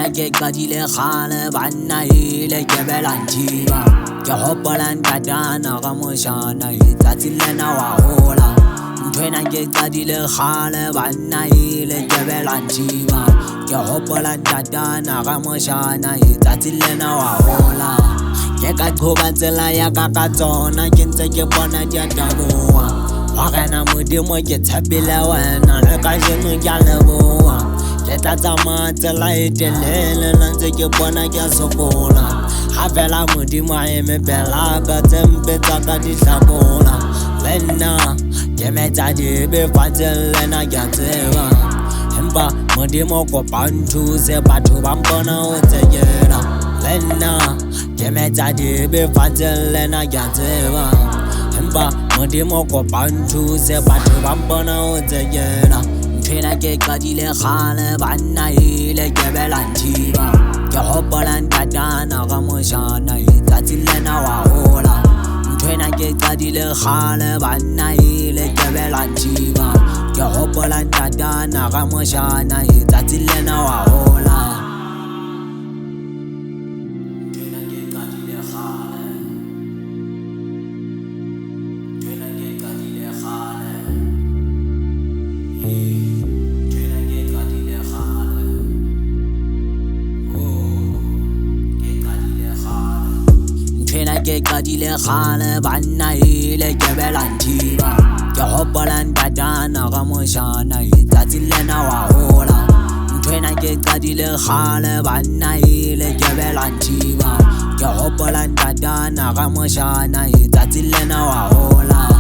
ke qadile kgale banna ile ke belantiba ke hopola ntatana ga moshana letsatsi lena wa hola nthwena ke qadile kgale banna ile ke belantiba ke hopola ntatana ga moshana letsatsi lena wa hola ke ka qoba tsela ya ka tsona ke ntse ke bona diataboa wa gana modimo ke tshapile wena le ka jeno ke a leboa ke tla tsamaya tsela e telele la ntse ke bona ke a sokola ga fela modimo a eme pela ka tse mpe tsa ka di hlabola le nna ke metsa dibe fatshe le nna ke a tseba empa modimo kopa nthuse batho ba mpona ho tsekela le nna ke metsa dibe fatshe le nna ke a tseba empa modimo kopa nthuse batho ba mpona ho tsekela nthwena ke qadile kgale banna ile ke belantiba ke hopola ntatana ga moshana letsatsi lena wa hola nthwena ke qadile kgale banna ile ke belantiba ke hopola ntatana ga moshana letsatsi lena wa hola nthwena ke qadile kgale nthwena ke qadile kgale ke qadile kgale banna ile ke belantiba ke hopola ntatana ga moshana letsatsi lena wa hola nthwena ke qadile kgale banna ile ke belantiba ke hopola ntatana ga moshana letsatsi lena wa hola